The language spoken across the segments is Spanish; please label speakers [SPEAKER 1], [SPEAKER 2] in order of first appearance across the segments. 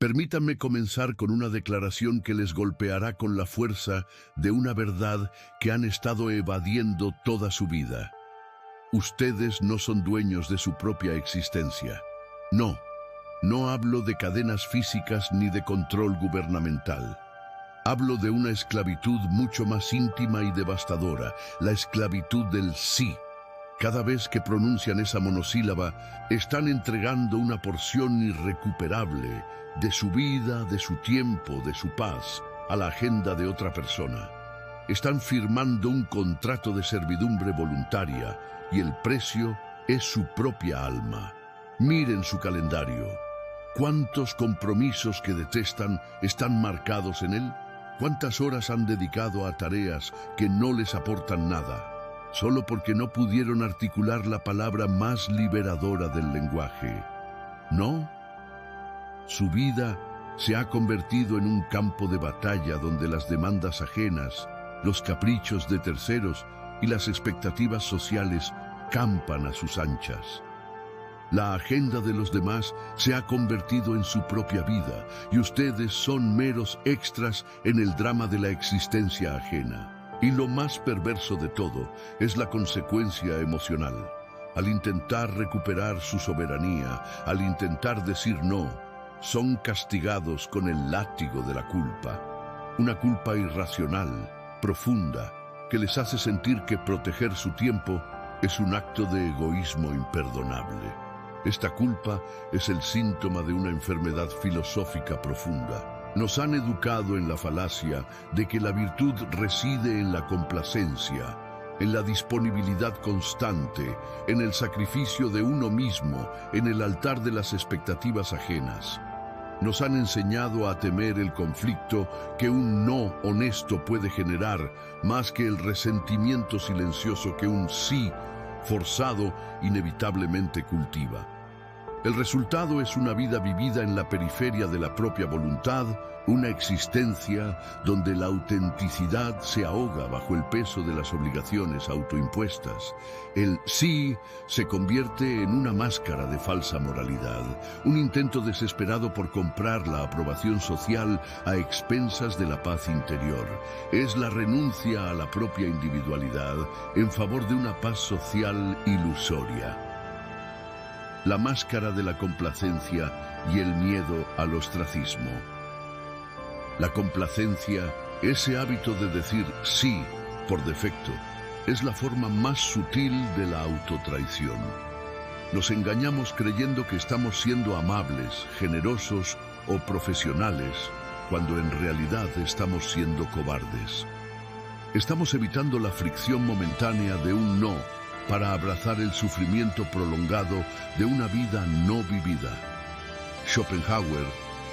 [SPEAKER 1] Permítanme comenzar con una declaración que les golpeará con la fuerza de una verdad que han estado evadiendo toda su vida. Ustedes no son dueños de su propia existencia. No, no hablo de cadenas físicas ni de control gubernamental. Hablo de una esclavitud mucho más íntima y devastadora, la esclavitud del sí. Cada vez que pronuncian esa monosílaba, están entregando una porción irrecuperable de su vida, de su tiempo, de su paz, a la agenda de otra persona. Están firmando un contrato de servidumbre voluntaria y el precio es su propia alma. Miren su calendario. ¿Cuántos compromisos que detestan están marcados en él? ¿Cuántas horas han dedicado a tareas que no les aportan nada, solo porque no pudieron articular la palabra más liberadora del lenguaje? ¿No? Su vida se ha convertido en un campo de batalla donde las demandas ajenas, los caprichos de terceros y las expectativas sociales campan a sus anchas. La agenda de los demás se ha convertido en su propia vida y ustedes son meros extras en el drama de la existencia ajena. Y lo más perverso de todo es la consecuencia emocional. Al intentar recuperar su soberanía, al intentar decir no, son castigados con el látigo de la culpa. Una culpa irracional, profunda, que les hace sentir que proteger su tiempo es un acto de egoísmo imperdonable. Esta culpa es el síntoma de una enfermedad filosófica profunda. Nos han educado en la falacia de que la virtud reside en la complacencia, en la disponibilidad constante, en el sacrificio de uno mismo, en el altar de las expectativas ajenas. Nos han enseñado a temer el conflicto que un no honesto puede generar, más que el resentimiento silencioso que un sí forzado inevitablemente cultiva. El resultado es una vida vivida en la periferia de la propia voluntad, una existencia donde la autenticidad se ahoga bajo el peso de las obligaciones autoimpuestas. El sí se convierte en una máscara de falsa moralidad, un intento desesperado por comprar la aprobación social a expensas de la paz interior. Es la renuncia a la propia individualidad en favor de una paz social ilusoria. La máscara de la complacencia y el miedo al ostracismo. La complacencia, ese hábito de decir sí por defecto, es la forma más sutil de la autotraición. Nos engañamos creyendo que estamos siendo amables, generosos o profesionales, cuando en realidad estamos siendo cobardes. Estamos evitando la fricción momentánea de un no para abrazar el sufrimiento prolongado de una vida no vivida. Schopenhauer,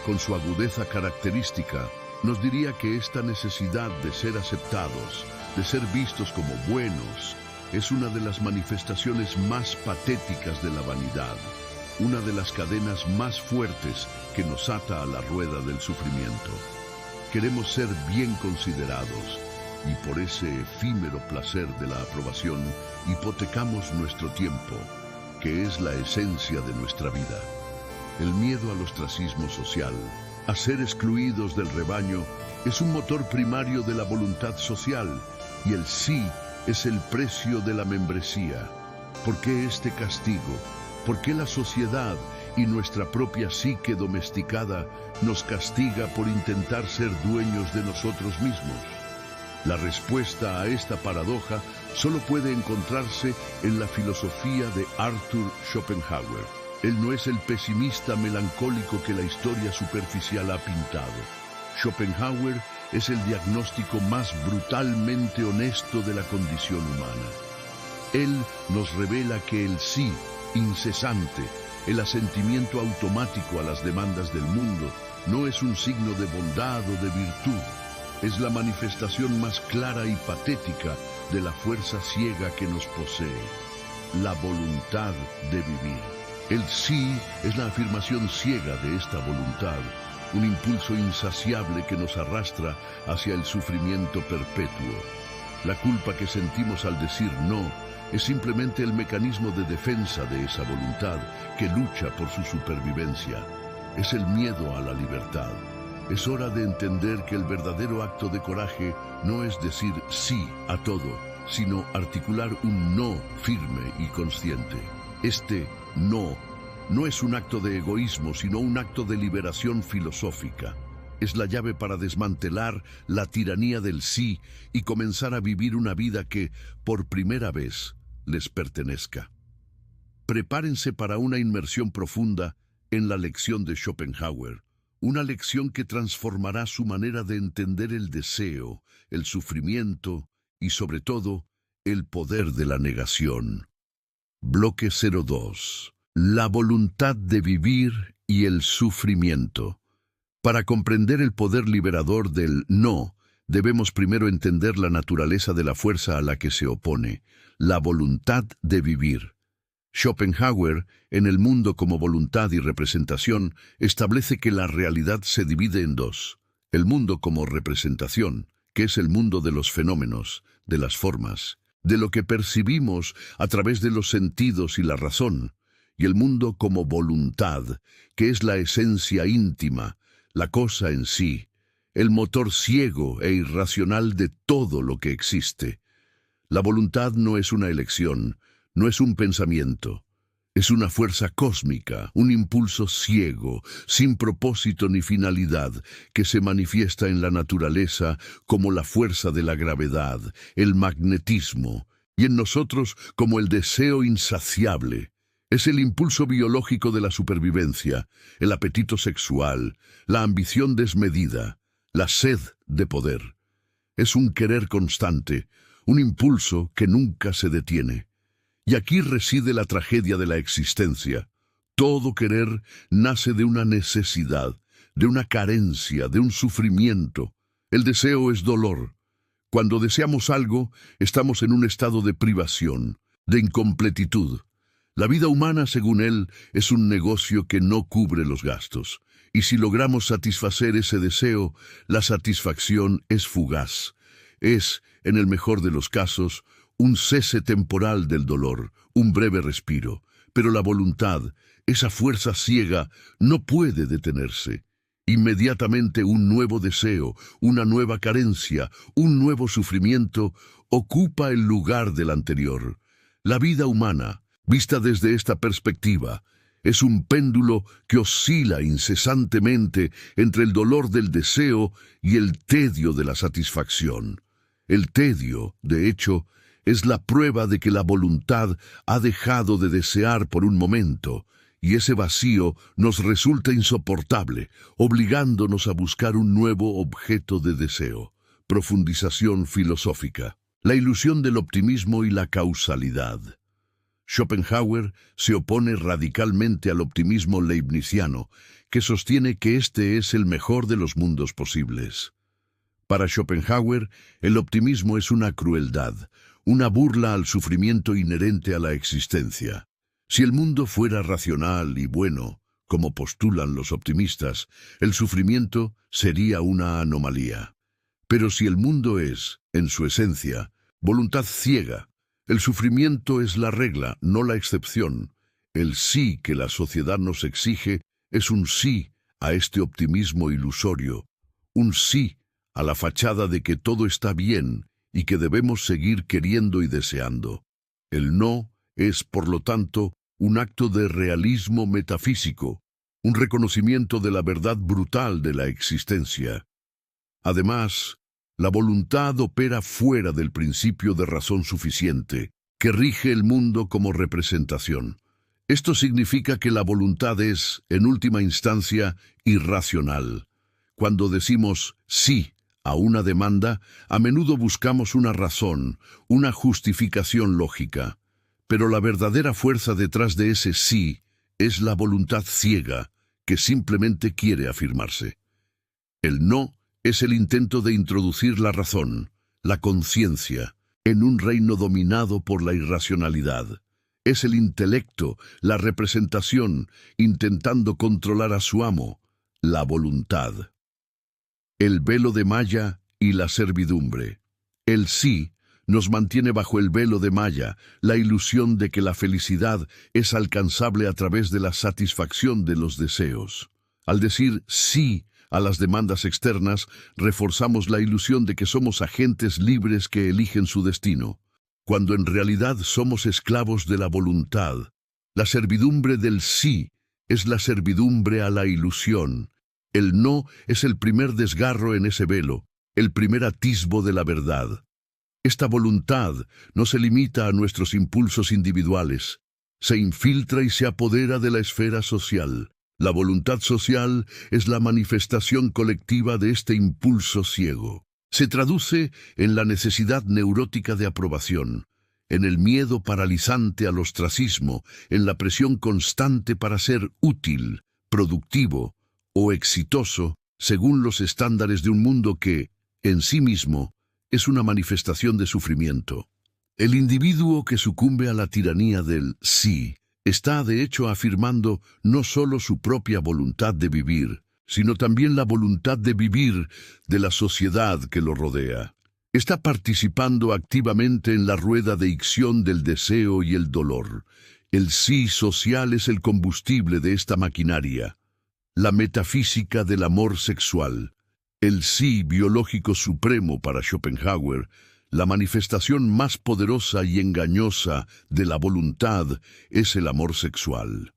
[SPEAKER 1] con su agudeza característica, nos diría que esta necesidad de ser aceptados, de ser vistos como buenos, es una de las manifestaciones más patéticas de la vanidad, una de las cadenas más fuertes que nos ata a la rueda del sufrimiento. Queremos ser bien considerados, y por ese efímero placer de la aprobación hipotecamos nuestro tiempo, que es la esencia de nuestra vida. El miedo al ostracismo social, a ser excluidos del rebaño, es un motor primario de la voluntad social, y el sí es el precio de la membresía. ¿Por qué este castigo? ¿Por qué la sociedad y nuestra propia psique domesticada nos castiga por intentar ser dueños de nosotros mismos? La respuesta a esta paradoja solo puede encontrarse en la filosofía de Arthur Schopenhauer. Él no es el pesimista melancólico que la historia superficial ha pintado. Schopenhauer es el diagnóstico más brutalmente honesto de la condición humana. Él nos revela que el sí incesante, el asentimiento automático a las demandas del mundo, no es un signo de bondad o de virtud. Es la manifestación más clara y patética de la fuerza ciega que nos posee, la voluntad de vivir. El sí es la afirmación ciega de esta voluntad, un impulso insaciable que nos arrastra hacia el sufrimiento perpetuo. La culpa que sentimos al decir no es simplemente el mecanismo de defensa de esa voluntad que lucha por su supervivencia. es el miedo a la libertad. Es hora de entender que el verdadero acto de coraje no es decir sí a todo, sino articular un no firme y consciente. Este no es un acto de egoísmo, sino un acto de liberación filosófica. Es la llave para desmantelar la tiranía del sí y comenzar a vivir una vida que, por primera vez, les pertenezca. Prepárense para una inmersión profunda en la lección de Schopenhauer, una lección que transformará su manera de entender el deseo, el sufrimiento y, sobre todo, el poder de la negación. Bloque 02. La voluntad de vivir y el sufrimiento. Para comprender el poder liberador del no, debemos primero entender la naturaleza de la fuerza a la que se opone, la voluntad de vivir. Schopenhauer, en El mundo como voluntad y representación, establece que la realidad se divide en dos: el mundo como representación, que es el mundo de los fenómenos, de las formas, de lo que percibimos a través de los sentidos y la razón, y el mundo como voluntad, que es la esencia íntima, la cosa en sí, el motor ciego e irracional de todo lo que existe. La voluntad no es una elección, no es un pensamiento. Es una fuerza cósmica, un impulso ciego, sin propósito ni finalidad, que se manifiesta en la naturaleza como la fuerza de la gravedad, el magnetismo, y en nosotros como el deseo insaciable. Es el impulso biológico de la supervivencia, el apetito sexual, la ambición desmedida, la sed de poder. Es un querer constante, un impulso que nunca se detiene. Y aquí reside la tragedia de la existencia. Todo querer nace de una necesidad, de una carencia, de un sufrimiento. El deseo es dolor. Cuando deseamos algo, estamos en un estado de privación, de incompletitud. La vida humana, según él, es un negocio que no cubre los gastos. Y si logramos satisfacer ese deseo, la satisfacción es fugaz. Es, en el mejor de los casos, un cese temporal del dolor, un breve respiro. Pero la voluntad, esa fuerza ciega, no puede detenerse. Inmediatamente un nuevo deseo, una nueva carencia, un nuevo sufrimiento, ocupa el lugar del anterior. La vida humana, vista desde esta perspectiva, es un péndulo que oscila incesantemente entre el dolor del deseo y el tedio de la satisfacción. El tedio, de hecho, es la prueba de que la voluntad ha dejado de desear por un momento, y ese vacío nos resulta insoportable, obligándonos a buscar un nuevo objeto de deseo. Profundización filosófica. La ilusión del optimismo y la causalidad. Schopenhauer se opone radicalmente al optimismo leibniziano, que sostiene que este es el mejor de los mundos posibles. Para Schopenhauer, el optimismo es una crueldad, una burla al sufrimiento inherente a la existencia. Si el mundo fuera racional y bueno, como postulan los optimistas, el sufrimiento sería una anomalía. Pero si el mundo es, en su esencia, voluntad ciega, el sufrimiento es la regla, no la excepción. El sí que la sociedad nos exige es un sí a este optimismo ilusorio, un sí a la fachada de que todo está bien y que debemos seguir queriendo y deseando. El no es, por lo tanto, un acto de realismo metafísico, un reconocimiento de la verdad brutal de la existencia. Además, la voluntad opera fuera del principio de razón suficiente, que rige el mundo como representación. Esto significa que la voluntad es, en última instancia, irracional. Cuando decimos sí a una demanda, a menudo buscamos una razón, una justificación lógica. Pero la verdadera fuerza detrás de ese sí es la voluntad ciega, que simplemente quiere afirmarse. El no es el intento de introducir la razón, la conciencia, en un reino dominado por la irracionalidad. Es el intelecto, la representación, intentando controlar a su amo, la voluntad. El velo de malla y la servidumbre. El sí nos mantiene bajo el velo de malla, la ilusión de que la felicidad es alcanzable a través de la satisfacción de los deseos. Al decir sí a las demandas externas, reforzamos la ilusión de que somos agentes libres que eligen su destino, cuando en realidad somos esclavos de la voluntad. La servidumbre del sí es la servidumbre a la ilusión. El no es el primer desgarro en ese velo, el primer atisbo de la verdad. Esta voluntad no se limita a nuestros impulsos individuales, se infiltra y se apodera de la esfera social. La voluntad social es la manifestación colectiva de este impulso ciego. Se traduce en la necesidad neurótica de aprobación, en el miedo paralizante al ostracismo, en la presión constante para ser útil, productivo o exitoso según los estándares de un mundo que, en sí mismo, es una manifestación de sufrimiento. El individuo que sucumbe a la tiranía del sí está de hecho afirmando no solo su propia voluntad de vivir, sino también la voluntad de vivir de la sociedad que lo rodea. Está participando activamente en la rueda de icción del deseo y el dolor. El sí social es el combustible de esta maquinaria. La metafísica del amor sexual. El sí biológico supremo para Schopenhauer, la manifestación más poderosa y engañosa de la voluntad es el amor sexual.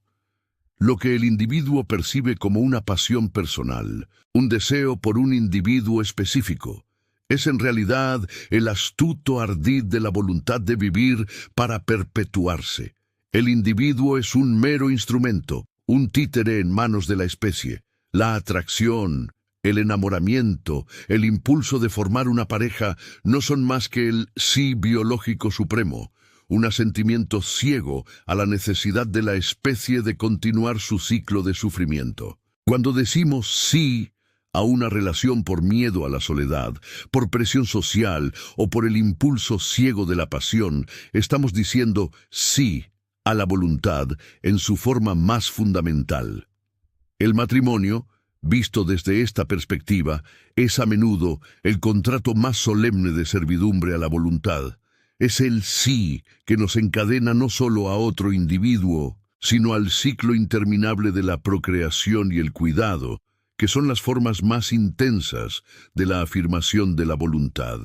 [SPEAKER 1] Lo que el individuo percibe como una pasión personal, un deseo por un individuo específico, es en realidad el astuto ardid de la voluntad de vivir para perpetuarse. El individuo es un mero instrumento, un títere en manos de la especie. La atracción, el enamoramiento, el impulso de formar una pareja no son más que el sí biológico supremo, un asentimiento ciego a la necesidad de la especie de continuar su ciclo de sufrimiento. Cuando decimos sí a una relación por miedo a la soledad, por presión social o por el impulso ciego de la pasión, estamos diciendo sí a la voluntad en su forma más fundamental. El matrimonio, visto desde esta perspectiva, es a menudo el contrato más solemne de servidumbre a la voluntad. Es el sí que nos encadena no solo a otro individuo, sino al ciclo interminable de la procreación y el cuidado, que son las formas más intensas de la afirmación de la voluntad.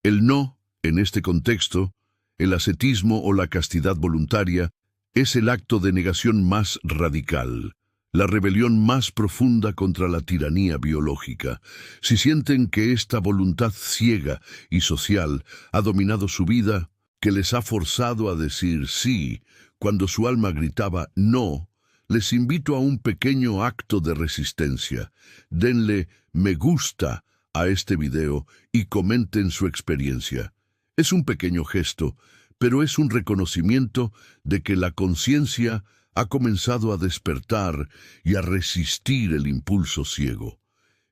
[SPEAKER 1] El no, en este contexto, el ascetismo o la castidad voluntaria, es el acto de negación más radical, la rebelión más profunda contra la tiranía biológica. Si sienten que esta voluntad ciega y social ha dominado su vida, que les ha forzado a decir sí cuando su alma gritaba no, les invito a un pequeño acto de resistencia. Denle me gusta a este video y comenten su experiencia. Es un pequeño gesto, pero es un reconocimiento de que la conciencia ha comenzado a despertar y a resistir el impulso ciego.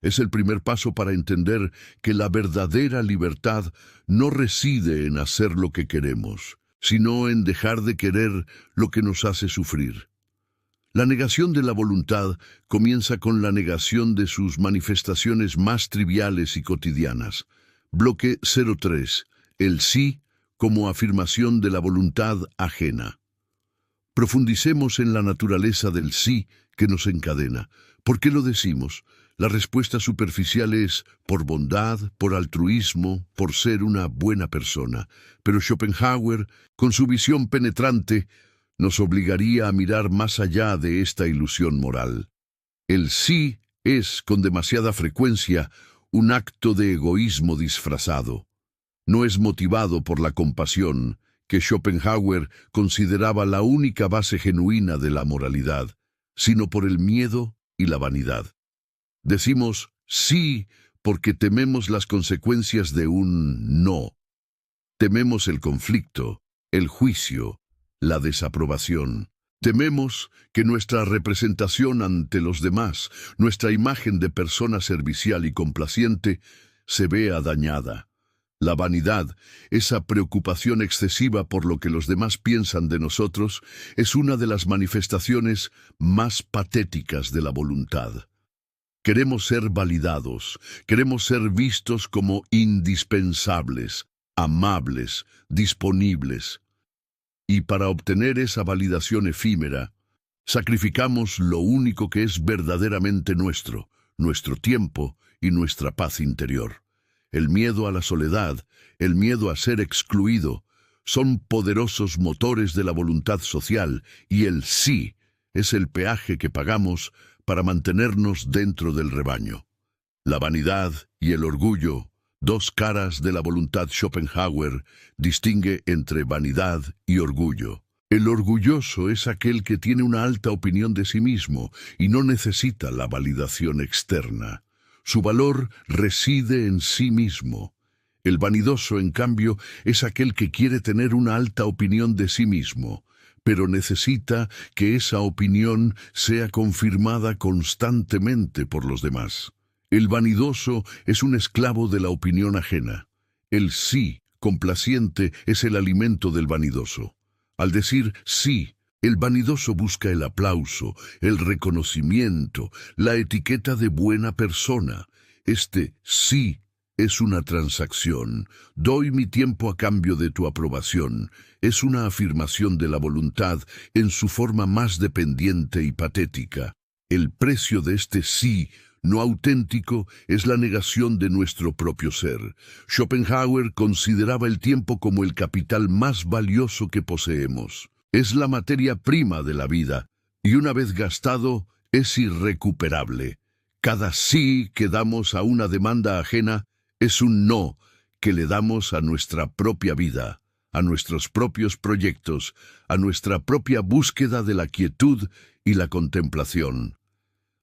[SPEAKER 1] Es el primer paso para entender que la verdadera libertad no reside en hacer lo que queremos, sino en dejar de querer lo que nos hace sufrir. La negación de la voluntad comienza con la negación de sus manifestaciones más triviales y cotidianas. Bloque 03. El sí como afirmación de la voluntad ajena. Profundicemos en la naturaleza del sí que nos encadena. ¿Por qué lo decimos? La respuesta superficial es por bondad, por altruismo, por ser una buena persona. Pero Schopenhauer, con su visión penetrante, nos obligaría a mirar más allá de esta ilusión moral. El sí es, con demasiada frecuencia, un acto de egoísmo disfrazado. No es motivado por la compasión, que Schopenhauer consideraba la única base genuina de la moralidad, sino por el miedo y la vanidad. Decimos sí porque tememos las consecuencias de un no. Tememos el conflicto, el juicio, la desaprobación. Tememos que nuestra representación ante los demás, nuestra imagen de persona servicial y complaciente, se vea dañada. La vanidad, esa preocupación excesiva por lo que los demás piensan de nosotros, es una de las manifestaciones más patéticas de la voluntad. Queremos ser validados, queremos ser vistos como indispensables, amables, disponibles. Y para obtener esa validación efímera, Sacrificamos lo único que es verdaderamente nuestro, nuestro tiempo y nuestra paz interior. El miedo a la soledad, el miedo a ser excluido, son poderosos motores de la voluntad social, y el sí es el peaje que pagamos para mantenernos dentro del rebaño. La vanidad y el orgullo, dos caras de la voluntad. Schopenhauer distingue entre vanidad y orgullo. El orgulloso es aquel que tiene una alta opinión de sí mismo y no necesita la validación externa. Su valor reside en sí mismo. El vanidoso, en cambio, es aquel que quiere tener una alta opinión de sí mismo, pero necesita que esa opinión sea confirmada constantemente por los demás. El vanidoso es un esclavo de la opinión ajena. El sí complaciente es el alimento del vanidoso. Al decir sí, el vanidoso busca el aplauso, el reconocimiento, la etiqueta de buena persona. Este sí es una transacción. Doy mi tiempo a cambio de tu aprobación. Es una afirmación de la voluntad en su forma más dependiente y patética. El precio de este sí no auténtico es la negación de nuestro propio ser. Schopenhauer consideraba el tiempo como el capital más valioso que poseemos. Es la materia prima de la vida, y una vez gastado, es irrecuperable. Cada sí que damos a una demanda ajena es un no que le damos a nuestra propia vida, a nuestros propios proyectos, a nuestra propia búsqueda de la quietud y la contemplación.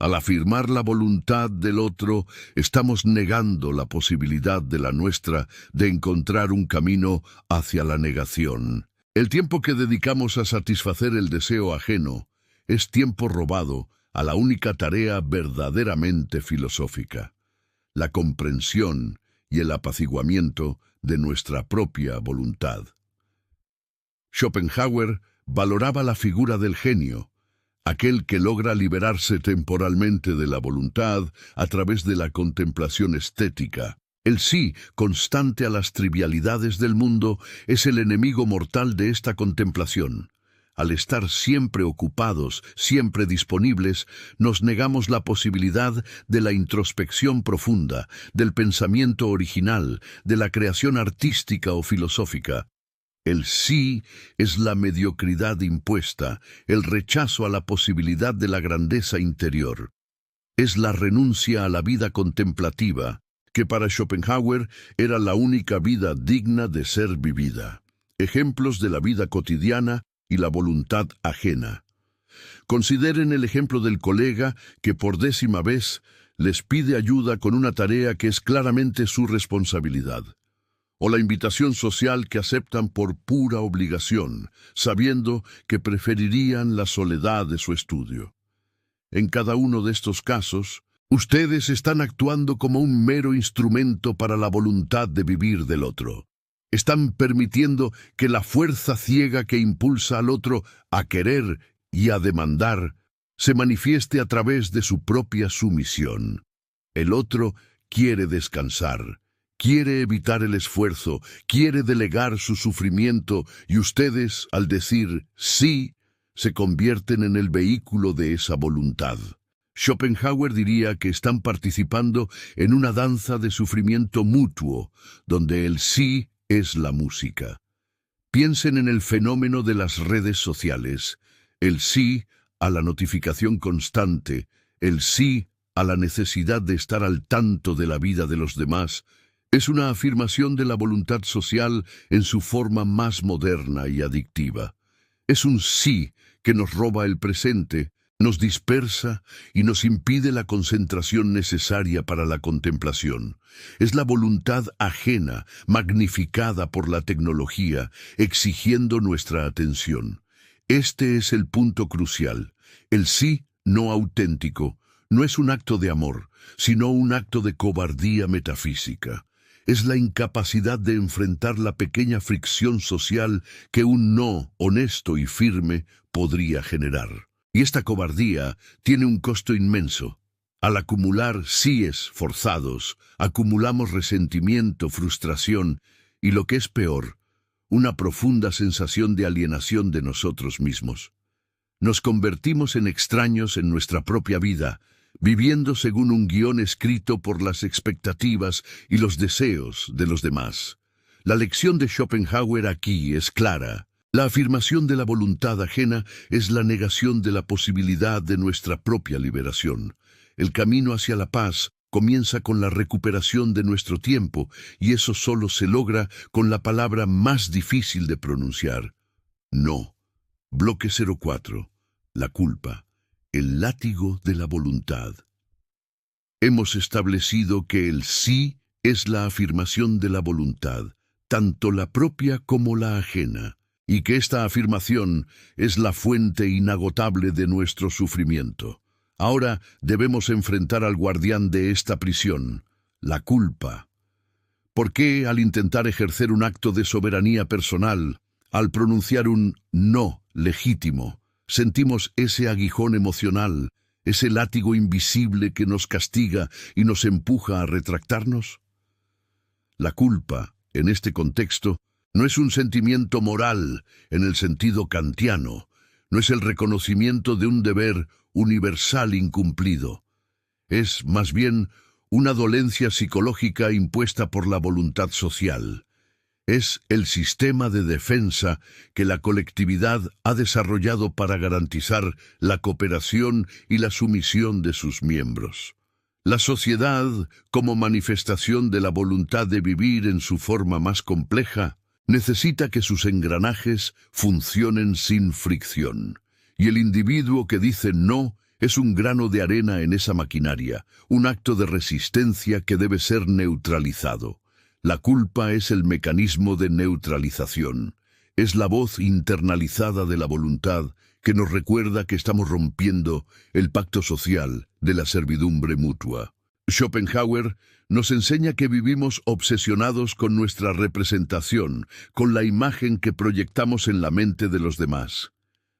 [SPEAKER 1] Al afirmar la voluntad del otro, estamos negando la posibilidad de la nuestra de encontrar un camino hacia la negación. El tiempo que dedicamos a satisfacer el deseo ajeno es tiempo robado a la única tarea verdaderamente filosófica, la comprensión y el apaciguamiento de nuestra propia voluntad. Schopenhauer valoraba la figura del genio, aquel que logra liberarse temporalmente de la voluntad a través de la contemplación estética. El sí, constante a las trivialidades del mundo, es el enemigo mortal de esta contemplación. Al estar siempre ocupados, siempre disponibles, nos negamos la posibilidad de la introspección profunda, del pensamiento original, de la creación artística o filosófica. El sí es la mediocridad impuesta, el rechazo a la posibilidad de la grandeza interior. Es la renuncia a la vida contemplativa, que para Schopenhauer era la única vida digna de ser vivida. Ejemplos de la vida cotidiana y la voluntad ajena. Consideren el ejemplo del colega que por 10ª vez les pide ayuda con una tarea que es claramente su responsabilidad. O la invitación social que aceptan por pura obligación, sabiendo que preferirían la soledad de su estudio. En cada uno de estos casos, ustedes están actuando como un mero instrumento para la voluntad de vivir del otro. Están permitiendo que la fuerza ciega que impulsa al otro a querer y a demandar se manifieste a través de su propia sumisión. El otro quiere descansar. Quiere evitar el esfuerzo, quiere delegar su sufrimiento, y ustedes, al decir sí, se convierten en el vehículo de esa voluntad. Schopenhauer diría que están participando en una danza de sufrimiento mutuo, donde el sí es la música. Piensen en el fenómeno de las redes sociales, el sí a la notificación constante, el sí a la necesidad de estar al tanto de la vida de los demás. Es una afirmación de la voluntad social en su forma más moderna y adictiva. Es un sí que nos roba el presente, nos dispersa y nos impide la concentración necesaria para la contemplación. Es la voluntad ajena, magnificada por la tecnología, exigiendo nuestra atención. Este es el punto crucial. El sí no auténtico no es un acto de amor, sino un acto de cobardía metafísica. Es la incapacidad de enfrentar la pequeña fricción social que un no honesto y firme podría generar. Y esta cobardía tiene un costo inmenso. Al acumular síes forzados, acumulamos resentimiento, frustración y, lo que es peor, una profunda sensación de alienación de nosotros mismos. Nos convertimos en extraños en nuestra propia vida, viviendo según un guión escrito por las expectativas y los deseos de los demás. La lección de Schopenhauer aquí es clara. La afirmación de la voluntad ajena es la negación de la posibilidad de nuestra propia liberación. El camino hacia la paz comienza con la recuperación de nuestro tiempo, y eso solo se logra con la palabra más difícil de pronunciar: no. Bloque 04. La culpa. El látigo de la voluntad. Hemos establecido que el sí es la afirmación de la voluntad, tanto la propia como la ajena, y que esta afirmación es la fuente inagotable de nuestro sufrimiento. Ahora debemos enfrentar al guardián de esta prisión, la culpa. ¿Por qué, al intentar ejercer un acto de soberanía personal, al pronunciar un no legítimo, sentimos ese aguijón emocional, ese látigo invisible que nos castiga y nos empuja a retractarnos? La culpa, en este contexto, no es un sentimiento moral en el sentido kantiano, no es el reconocimiento de un deber universal incumplido. Es, más bien, una dolencia psicológica impuesta por la voluntad social. Es el sistema de defensa que la colectividad ha desarrollado para garantizar la cooperación y la sumisión de sus miembros. La sociedad, como manifestación de la voluntad de vivir en su forma más compleja, necesita que sus engranajes funcionen sin fricción. Y el individuo que dice no es un grano de arena en esa maquinaria, un acto de resistencia que debe ser neutralizado. La culpa es el mecanismo de neutralización. Es la voz internalizada de la voluntad que nos recuerda que estamos rompiendo el pacto social de la servidumbre mutua. Schopenhauer nos enseña que vivimos obsesionados con nuestra representación, con la imagen que proyectamos en la mente de los demás.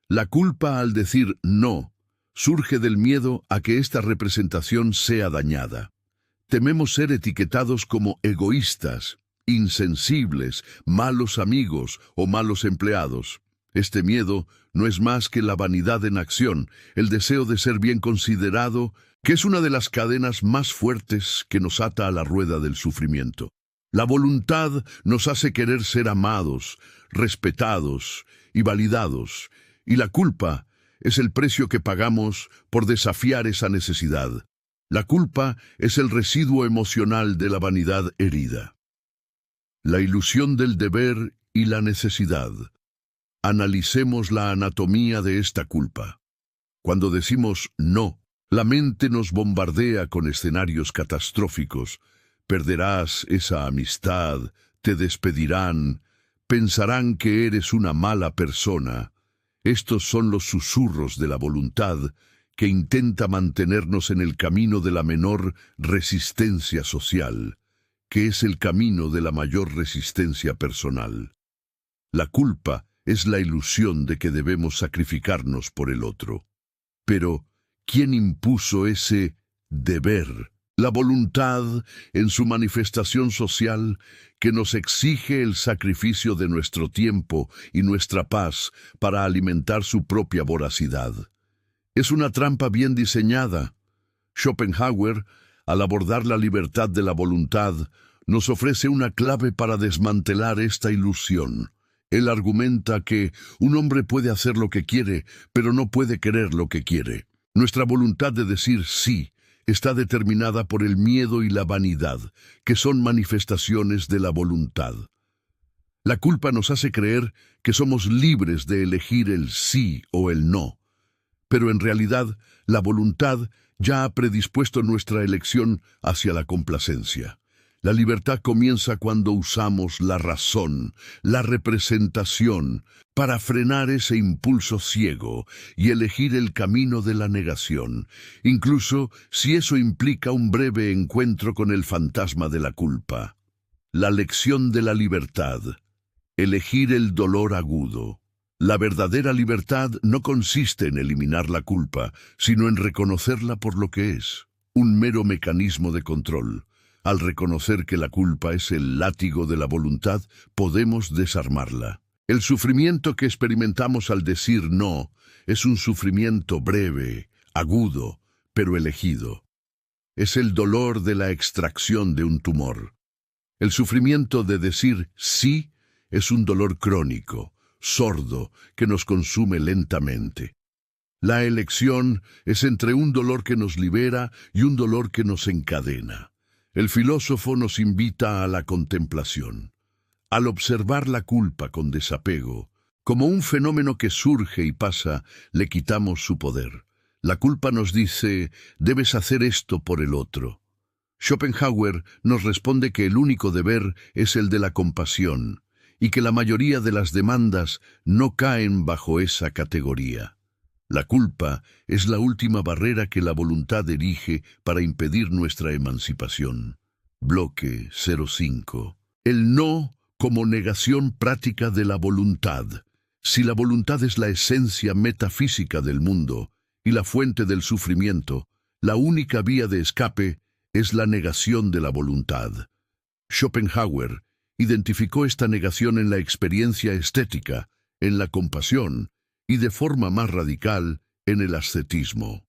[SPEAKER 1] La culpa, al decir no, surge del miedo a que esta representación sea dañada. Tememos ser etiquetados como egoístas, insensibles, malos amigos o malos empleados. Este miedo no es más que la vanidad en acción, el deseo de ser bien considerado, que es una de las cadenas más fuertes que nos ata a la rueda del sufrimiento. La voluntad nos hace querer ser amados, respetados y validados, y la culpa es el precio que pagamos por desafiar esa necesidad. La culpa es el residuo emocional de la vanidad herida. La ilusión del deber y la necesidad. Analicemos la anatomía de esta culpa. Cuando decimos no, la mente nos bombardea con escenarios catastróficos. Perderás esa amistad, te despedirán, pensarán que eres una mala persona. Estos son los susurros de la voluntad que intenta mantenernos en el camino de la menor resistencia social, que es el camino de la mayor resistencia personal. La culpa es la ilusión de que debemos sacrificarnos por el otro. Pero, ¿quién impuso ese deber? La voluntad, en su manifestación social, que nos exige el sacrificio de nuestro tiempo y nuestra paz para alimentar su propia voracidad. Es una trampa bien diseñada. Schopenhauer, al abordar la libertad de la voluntad, nos ofrece una clave para desmantelar esta ilusión. Él argumenta que un hombre puede hacer lo que quiere, pero no puede querer lo que quiere. Nuestra voluntad de decir sí está determinada por el miedo y la vanidad, que son manifestaciones de la voluntad. La culpa nos hace creer que somos libres de elegir el sí o el no, pero en realidad la voluntad ya ha predispuesto nuestra elección hacia la complacencia. La libertad comienza cuando usamos la razón, la representación, para frenar ese impulso ciego y elegir el camino de la negación, incluso si eso implica un breve encuentro con el fantasma de la culpa. La lección de la libertad. Elegir el dolor agudo. La verdadera libertad no consiste en eliminar la culpa, sino en reconocerla por lo que es, un mero mecanismo de control. Al reconocer que la culpa es el látigo de la voluntad, podemos desarmarla. El sufrimiento que experimentamos al decir no es un sufrimiento breve, agudo, pero elegido. Es el dolor de la extracción de un tumor. El sufrimiento de decir sí es un dolor crónico, sordo, que nos consume lentamente. La elección es entre un dolor que nos libera y un dolor que nos encadena. El filósofo nos invita a la contemplación. Al observar la culpa con desapego, como un fenómeno que surge y pasa, le quitamos su poder. La culpa nos dice, debes hacer esto por el otro. Schopenhauer nos responde que el único deber es el de la compasión, y que la mayoría de las demandas no caen bajo esa categoría. La culpa es la última barrera que la voluntad erige para impedir nuestra emancipación. Bloque 05. El no como negación práctica de la voluntad. Si la voluntad es la esencia metafísica del mundo y la fuente del sufrimiento, la única vía de escape es la negación de la voluntad. Schopenhauer identificó esta negación en la experiencia estética, en la compasión y de forma más radical en el ascetismo.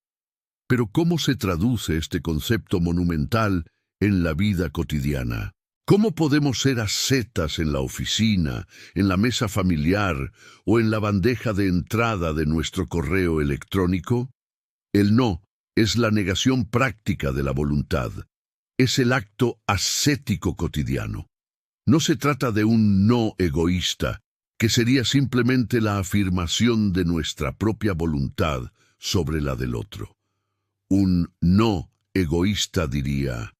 [SPEAKER 1] Pero ¿cómo se traduce este concepto monumental en la vida cotidiana? ¿Cómo podemos ser ascetas en la oficina, en la mesa familiar o en la bandeja de entrada de nuestro correo electrónico? El no es la negación práctica de la voluntad. Es el acto ascético cotidiano. No se trata de un no egoísta, que sería simplemente la afirmación de nuestra propia voluntad sobre la del otro. Un no egoísta diría: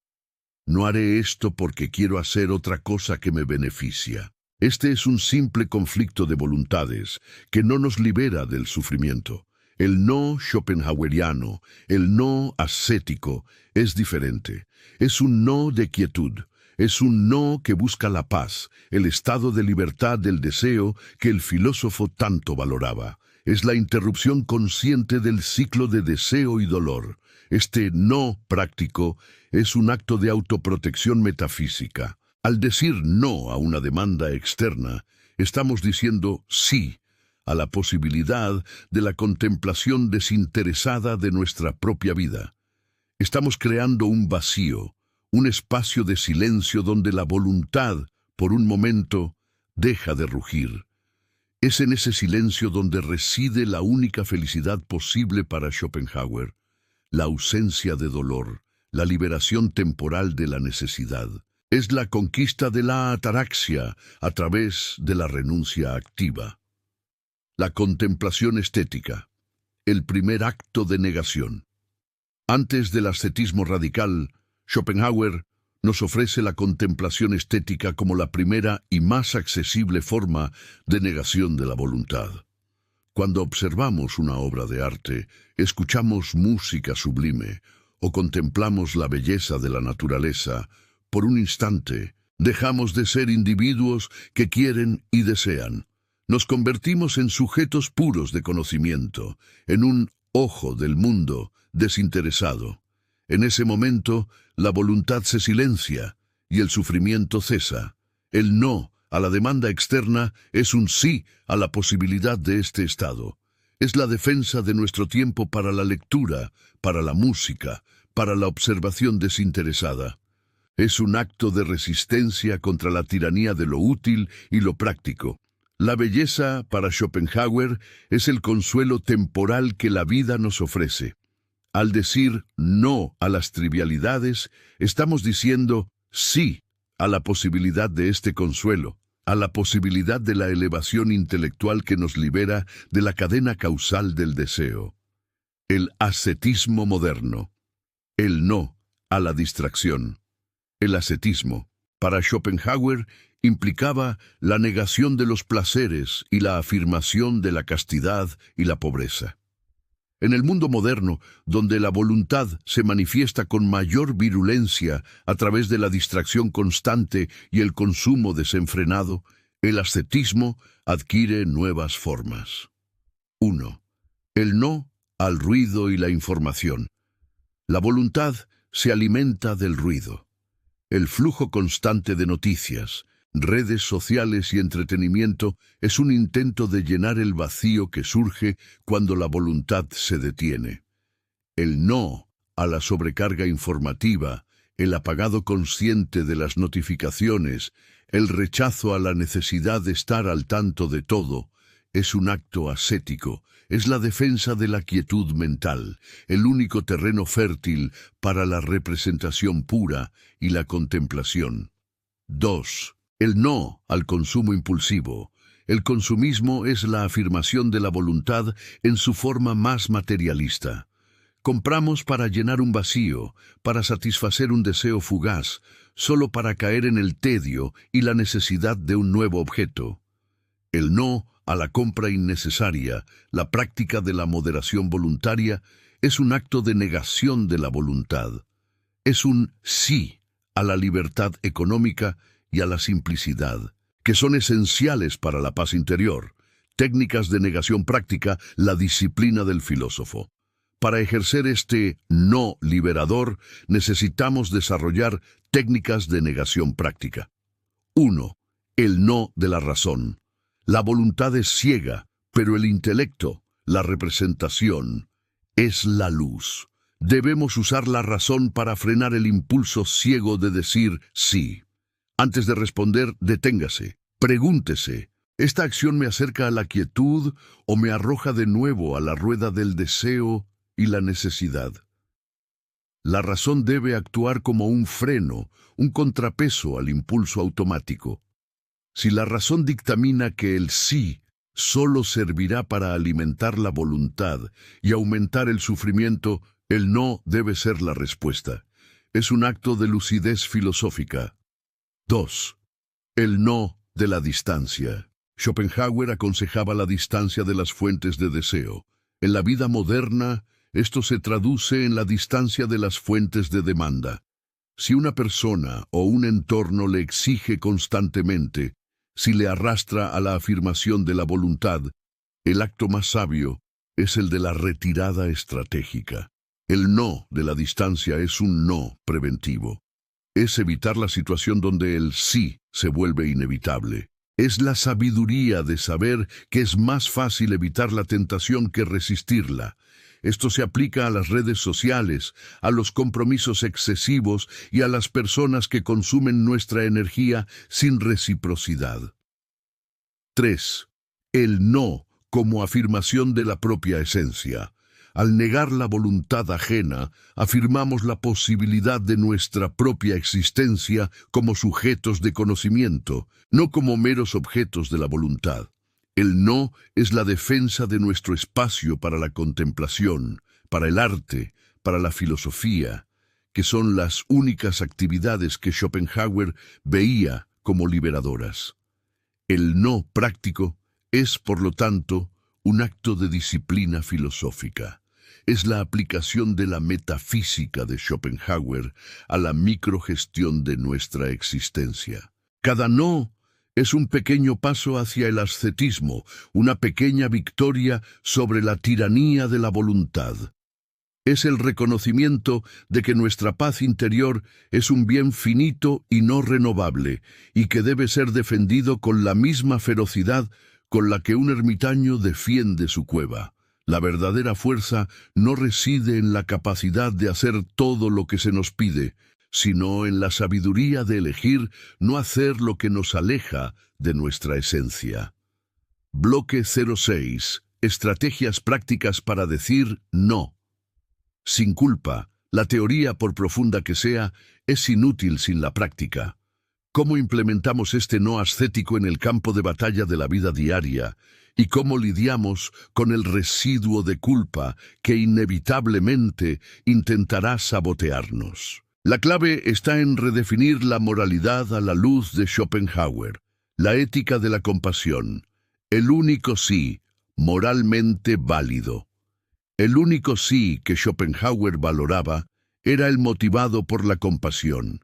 [SPEAKER 1] no haré esto porque quiero hacer otra cosa que me beneficia. Este es un simple conflicto de voluntades que no nos libera del sufrimiento. El no schopenhaueriano, el no ascético, es diferente. Es un no de quietud. Es un no que busca la paz, el estado de libertad del deseo que el filósofo tanto valoraba. Es la interrupción consciente del ciclo de deseo y dolor. Este no práctico es un acto de autoprotección metafísica. Al decir no a una demanda externa, estamos diciendo sí a la posibilidad de la contemplación desinteresada de nuestra propia vida. Estamos creando un vacío, un espacio de silencio donde la voluntad, por un momento, deja de rugir. Es en ese silencio donde reside la única felicidad posible para Schopenhauer, la ausencia de dolor, la liberación temporal de la necesidad. Es la conquista de la ataraxia a través de la renuncia activa. La contemplación estética, el primer acto de negación. Antes del ascetismo radical, Schopenhauer nos ofrece la contemplación estética como la primera y más accesible forma de negación de la voluntad. Cuando observamos una obra de arte, escuchamos música sublime o contemplamos la belleza de la naturaleza, por un instante dejamos de ser individuos que quieren y desean. Nos convertimos en sujetos puros de conocimiento, en un ojo del mundo desinteresado. En ese momento, la voluntad se silencia y el sufrimiento cesa. El no a la demanda externa es un sí a la posibilidad de este estado. Es la defensa de nuestro tiempo para la lectura, para la música, para la observación desinteresada. Es un acto de resistencia contra la tiranía de lo útil y lo práctico. La belleza, para Schopenhauer, es el consuelo temporal que la vida nos ofrece. Al decir no a las trivialidades, estamos diciendo sí a la posibilidad de este consuelo, a la posibilidad de la elevación intelectual que nos libera de la cadena causal del deseo. El ascetismo moderno. El no a la distracción. El ascetismo, para Schopenhauer, implicaba la negación de los placeres y la afirmación de la castidad y la pobreza. En el mundo moderno, donde la voluntad se manifiesta con mayor virulencia a través de la distracción constante y el consumo desenfrenado, el ascetismo adquiere nuevas formas. 1. El no al ruido y la información. La voluntad se alimenta del ruido. El flujo constante de noticias, redes sociales y entretenimiento es un intento de llenar el vacío que surge cuando la voluntad se detiene. El no a la sobrecarga informativa, el apagado consciente de las notificaciones, el rechazo a la necesidad de estar al tanto de todo, es un acto ascético, es la defensa de la quietud mental, el único terreno fértil para la representación pura y la contemplación. 2. El no al consumo impulsivo. El consumismo es la afirmación de la voluntad en su forma más materialista. Compramos para llenar un vacío, para satisfacer un deseo fugaz, solo para caer en el tedio y la necesidad de un nuevo objeto. El no a la compra innecesaria, la práctica de la moderación voluntaria, es un acto de negación de la voluntad. Es un sí a la libertad económica y a la simplicidad, que son esenciales para la paz interior. Técnicas de negación práctica, la disciplina del filósofo. Para ejercer este no liberador, necesitamos desarrollar técnicas de negación práctica. 1. El no de la razón. La voluntad es ciega, pero el intelecto, la representación, es la luz. Debemos usar la razón para frenar el impulso ciego de decir sí. Antes de responder, deténgase. Pregúntese, ¿esta acción me acerca a la quietud o me arroja de nuevo a la rueda del deseo y la necesidad? La razón debe actuar como un freno, un contrapeso al impulso automático. Si la razón dictamina que el sí solo servirá para alimentar la voluntad y aumentar el sufrimiento, el no debe ser la respuesta. Es un acto de lucidez filosófica. 2. El no de la distancia. Schopenhauer aconsejaba la distancia de las fuentes de deseo. En la vida moderna, esto se traduce en la distancia de las fuentes de demanda. Si una persona o un entorno le exige constantemente, si le arrastra a la afirmación de la voluntad, el acto más sabio es el de la retirada estratégica. El no de la distancia es un no preventivo. Es evitar la situación donde el sí se vuelve inevitable. Es la sabiduría de saber que es más fácil evitar la tentación que resistirla. Esto se aplica a las redes sociales, a los compromisos excesivos y a las personas que consumen nuestra energía sin reciprocidad. 3. El no como afirmación de la propia esencia. Al negar la voluntad ajena, afirmamos la posibilidad de nuestra propia existencia como sujetos de conocimiento, no como meros objetos de la voluntad. El no es la defensa de nuestro espacio para la contemplación, para el arte, para la filosofía, que son las únicas actividades que Schopenhauer veía como liberadoras. El no práctico es, por lo tanto, un acto de disciplina filosófica. Es la aplicación de la metafísica de Schopenhauer a la microgestión de nuestra existencia. Cada no es un pequeño paso hacia el ascetismo, una pequeña victoria sobre la tiranía de la voluntad. Es el reconocimiento de que nuestra paz interior es un bien finito y no renovable, y que debe ser defendido con la misma ferocidad con la que un ermitaño defiende su cueva. La verdadera fuerza no reside en la capacidad de hacer todo lo que se nos pide, sino en la sabiduría de elegir no hacer lo que nos aleja de nuestra esencia. Bloque 06. Estrategias prácticas para decir no. Sin culpa, la teoría, por profunda que sea, es inútil sin la práctica. ¿Cómo implementamos este no ascético en el campo de batalla de la vida diaria? ¿Y cómo lidiamos con el residuo de culpa que inevitablemente intentará sabotearnos? La clave está en redefinir la moralidad a la luz de Schopenhauer, la ética de la compasión, el único sí moralmente válido. El único sí que Schopenhauer valoraba era el motivado por la compasión.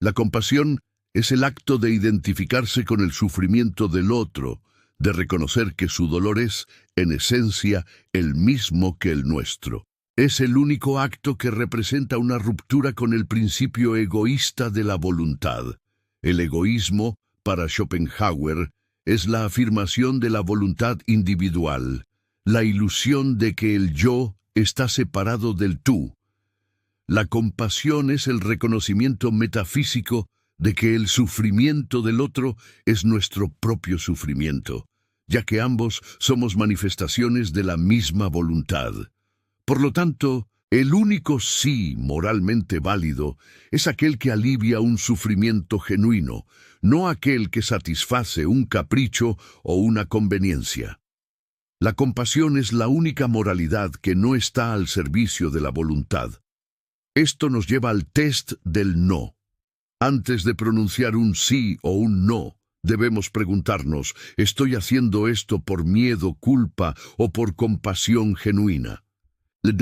[SPEAKER 1] La compasión es el acto de identificarse con el sufrimiento del otro, de reconocer que su dolor es, en esencia, el mismo que el nuestro. Es el único acto que representa una ruptura con el principio egoísta de la voluntad. El egoísmo, para Schopenhauer, es la afirmación de la voluntad individual, la ilusión de que el yo está separado del tú. La compasión es el reconocimiento metafísico de que el sufrimiento del otro es nuestro propio sufrimiento, ya que ambos somos manifestaciones de la misma voluntad. Por lo tanto, el único sí moralmente válido es aquel que alivia un sufrimiento genuino, no aquel que satisface un capricho o una conveniencia. La compasión es la única moralidad que no está al servicio de la voluntad. Esto nos lleva al test del no. Antes de pronunciar un sí o un no, debemos preguntarnos, ¿estoy haciendo esto por miedo, culpa o por compasión genuina?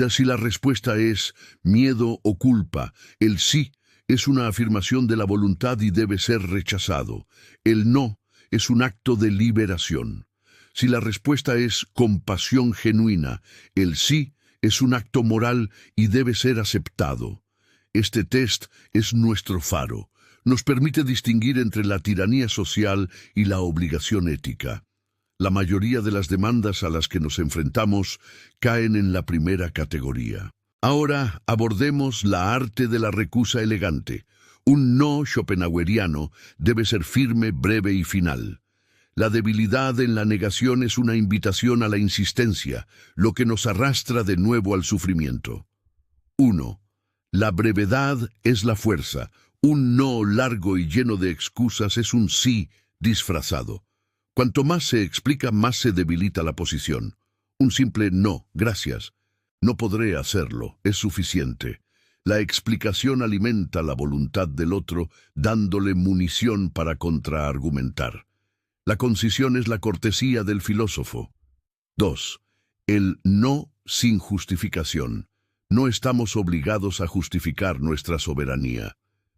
[SPEAKER 1] Si la respuesta es miedo o culpa, el sí es una afirmación de la voluntad y debe ser rechazado. El no es un acto de liberación. Si la respuesta es compasión genuina, el sí es un acto moral y debe ser aceptado. Este test es nuestro faro. Nos permite distinguir entre la tiranía social y la obligación ética. La mayoría de las demandas a las que nos enfrentamos caen en la primera categoría. Ahora abordemos la arte de la recusa elegante. Un no schopenhaueriano debe ser firme, breve y final. La debilidad en la negación es una invitación a la insistencia, lo que nos arrastra de nuevo al sufrimiento. 1. La brevedad es la fuerza. Un no largo y lleno de excusas es un sí disfrazado. Cuanto más se explica, más se debilita la posición. Un simple no, gracias. No podré hacerlo, es suficiente. La explicación alimenta la voluntad del otro, dándole munición para contraargumentar. La concisión es la cortesía del filósofo. 2. El no sin justificación. No estamos obligados a justificar nuestra soberanía.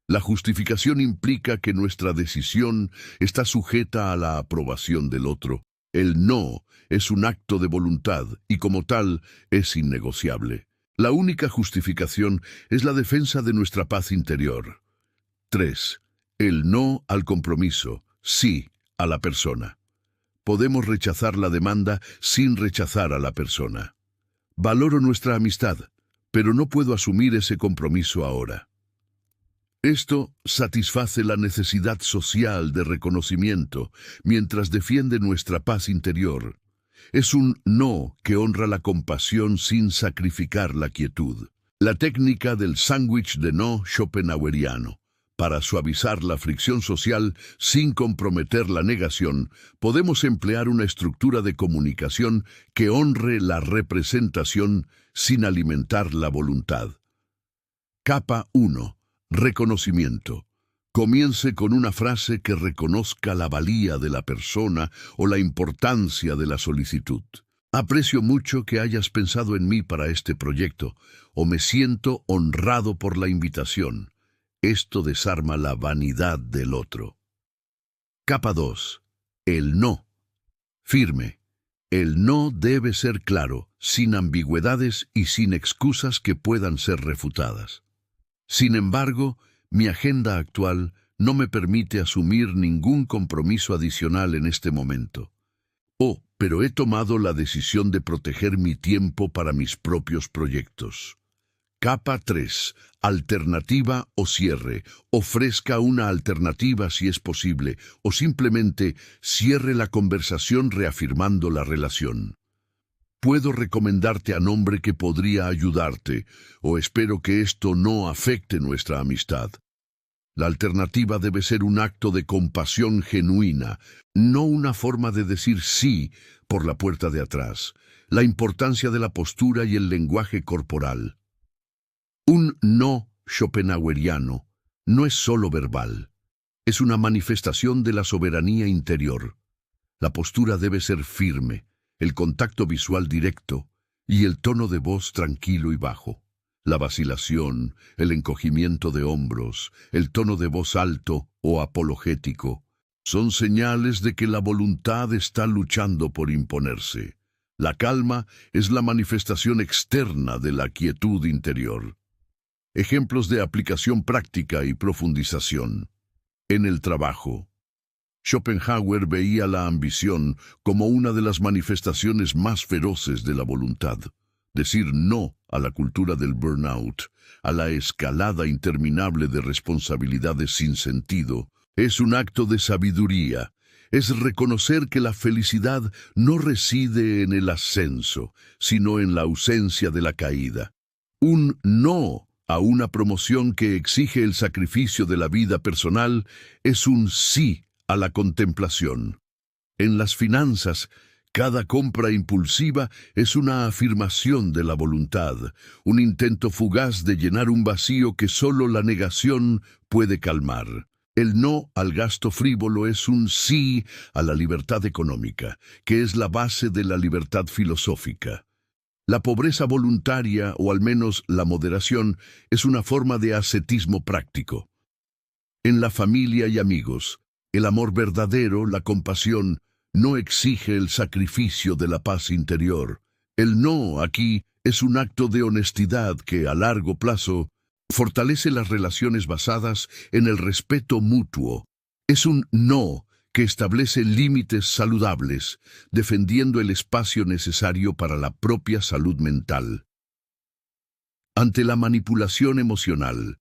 [SPEAKER 1] La justificación implica que nuestra decisión está sujeta a la aprobación del otro. El no es un acto de voluntad y como tal es innegociable. La única justificación es la defensa de nuestra paz interior. 3. El no al compromiso, sí a la persona. Podemos rechazar la demanda sin rechazar a la persona. Valoro nuestra amistad, pero no puedo asumir ese compromiso ahora. Esto satisface la necesidad social de reconocimiento mientras defiende nuestra paz interior. Es un no que honra la compasión sin sacrificar la quietud. La técnica del sándwich de no schopenhaueriano. Para suavizar la fricción social sin comprometer la negación, podemos emplear una estructura de comunicación que honre la representación sin alimentar la voluntad. Capa 1. Reconocimiento. Comience con una frase que reconozca la valía de la persona o la importancia de la solicitud. Aprecio mucho que hayas pensado en mí para este proyecto, o me siento honrado por la invitación. Esto desarma la vanidad del otro. Capa 2. El no. Firme. El no debe ser claro, sin ambigüedades y sin excusas que puedan ser refutadas. Sin embargo, mi agenda actual no me permite asumir ningún compromiso adicional en este momento. Pero he tomado la decisión de proteger mi tiempo para mis propios proyectos. Capa 3. Alternativa o cierre. Ofrezca una alternativa si es posible, o simplemente cierre la conversación reafirmando la relación. Puedo recomendarte a nombre que podría ayudarte, o espero que esto no afecte nuestra amistad. La alternativa debe ser un acto de compasión genuina, no una forma de decir sí por la puerta de atrás. La importancia de la postura y el lenguaje corporal. Un no schopenhaueriano no es solo verbal, es una manifestación de la soberanía interior. La postura debe ser firme, el contacto visual directo y el tono de voz tranquilo y bajo. La vacilación, el encogimiento de hombros, el tono de voz alto o apologético, son señales de que la voluntad está luchando por imponerse. La calma es la manifestación externa de la quietud interior. Ejemplos de aplicación práctica y profundización. En el trabajo. Schopenhauer veía la ambición como una de las manifestaciones más feroces de la voluntad. Decir no a la cultura del burnout, a la escalada interminable de responsabilidades sin sentido, es un acto de sabiduría. Es reconocer que la felicidad no reside en el ascenso, sino en la ausencia de la caída. Un no a una promoción que exige el sacrificio de la vida personal es un sí a la contemplación. En las finanzas, cada compra impulsiva es una afirmación de la voluntad, un intento fugaz de llenar un vacío que solo la negación puede calmar. El no al gasto frívolo es un sí a la libertad económica, que es la base de la libertad filosófica. La pobreza voluntaria, o al menos la moderación, es una forma de ascetismo práctico. En la familia y amigos, el amor verdadero, la compasión, no exige el sacrificio de la paz interior. El no aquí es un acto de honestidad que, a largo plazo, fortalece las relaciones basadas en el respeto mutuo. Es un no que establece límites saludables, defendiendo el espacio necesario para la propia salud mental. Ante la manipulación emocional.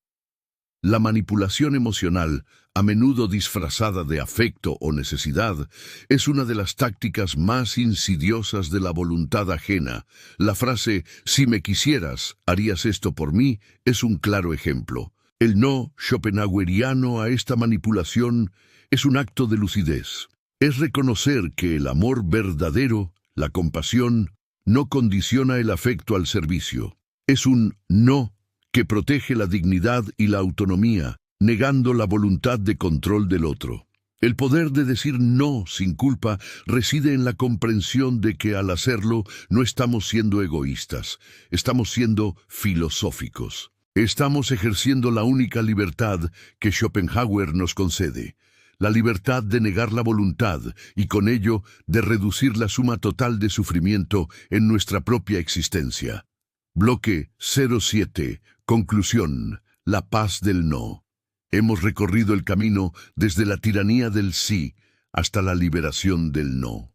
[SPEAKER 1] La manipulación emocional, a menudo disfrazada de afecto o necesidad, es una de las tácticas más insidiosas de la voluntad ajena. La frase, si me quisieras, harías esto por mí, es un claro ejemplo. El no schopenhaueriano a esta manipulación es un acto de lucidez. Es reconocer que el amor verdadero, la compasión, no condiciona el afecto al servicio. Es un no que protege la dignidad y la autonomía, negando la voluntad de control del otro. El poder de decir no sin culpa reside en la comprensión de que al hacerlo no estamos siendo egoístas, estamos siendo filosóficos. Estamos ejerciendo la única libertad que Schopenhauer nos concede, la libertad de negar la voluntad y con ello de reducir la suma total de sufrimiento en nuestra propia existencia. Bloque 07. Conclusión. La paz del no. Hemos recorrido el camino desde la tiranía del sí hasta la liberación del no.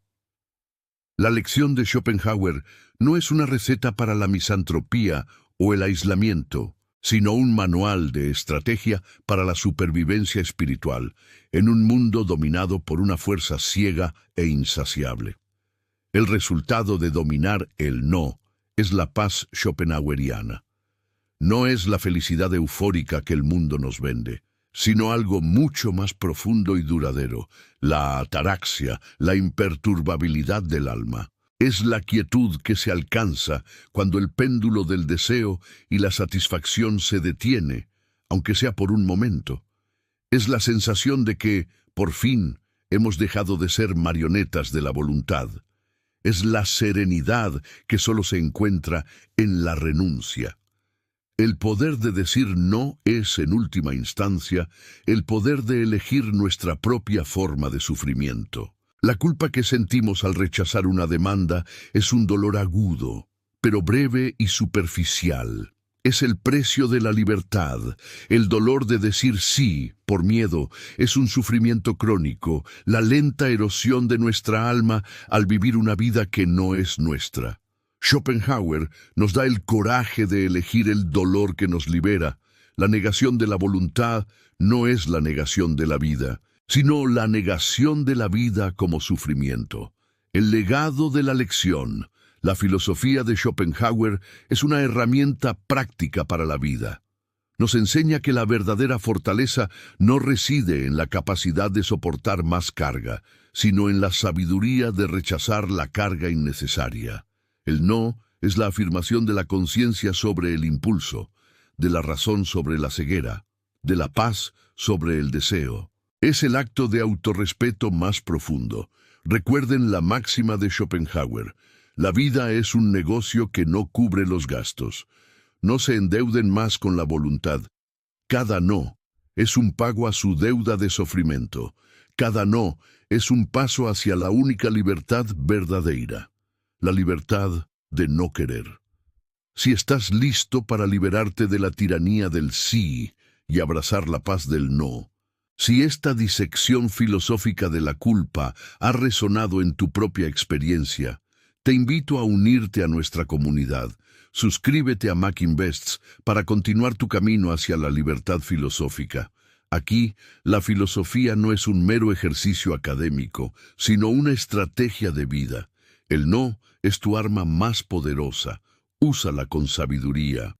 [SPEAKER 1] La lección de Schopenhauer no es una receta para la misantropía o el aislamiento, sino un manual de estrategia para la supervivencia espiritual en un mundo dominado por una fuerza ciega e insaciable. El resultado de dominar el no es la paz schopenhaueriana. No es la felicidad eufórica que el mundo nos vende, sino algo mucho más profundo y duradero, la ataraxia, la imperturbabilidad del alma. Es la quietud que se alcanza cuando el péndulo del deseo y la satisfacción se detiene, aunque sea por un momento. Es la sensación de que, por fin, hemos dejado de ser marionetas de la voluntad. Es la serenidad que solo se encuentra en la renuncia. El poder de decir no es, en última instancia, el poder de elegir nuestra propia forma de sufrimiento. La culpa que sentimos al rechazar una demanda es un dolor agudo, pero breve y superficial. Es el precio de la libertad. El dolor de decir sí, por miedo, es un sufrimiento crónico, la lenta erosión de nuestra alma al vivir una vida que no es nuestra. Schopenhauer nos da el coraje de elegir el dolor que nos libera. La negación de la voluntad no es la negación de la vida, sino la negación de la vida como sufrimiento. El legado de la lección, la filosofía de Schopenhauer, es una herramienta práctica para la vida. Nos enseña que la verdadera fortaleza no reside en la capacidad de soportar más carga, sino en la sabiduría de rechazar la carga innecesaria. El no es la afirmación de la conciencia sobre el impulso, de la razón sobre la ceguera, de la paz sobre el deseo. Es el acto de autorrespeto más profundo. Recuerden la máxima de Schopenhauer: la vida es un negocio que no cubre los gastos. No se endeuden más con la voluntad. Cada no es un pago a su deuda de sufrimiento. Cada no es un paso hacia la única libertad verdadera, la libertad de no querer. Si estás listo para liberarte de la tiranía del sí y abrazar la paz del no, Si esta disección filosófica de la culpa ha resonado en tu propia experiencia, te invito a unirte a nuestra comunidad. Suscríbete a Mac Invests para continuar tu camino hacia la libertad filosófica. Aquí, la filosofía no es un mero ejercicio académico, sino una estrategia de vida. El no es tu arma más poderosa. Úsala con sabiduría.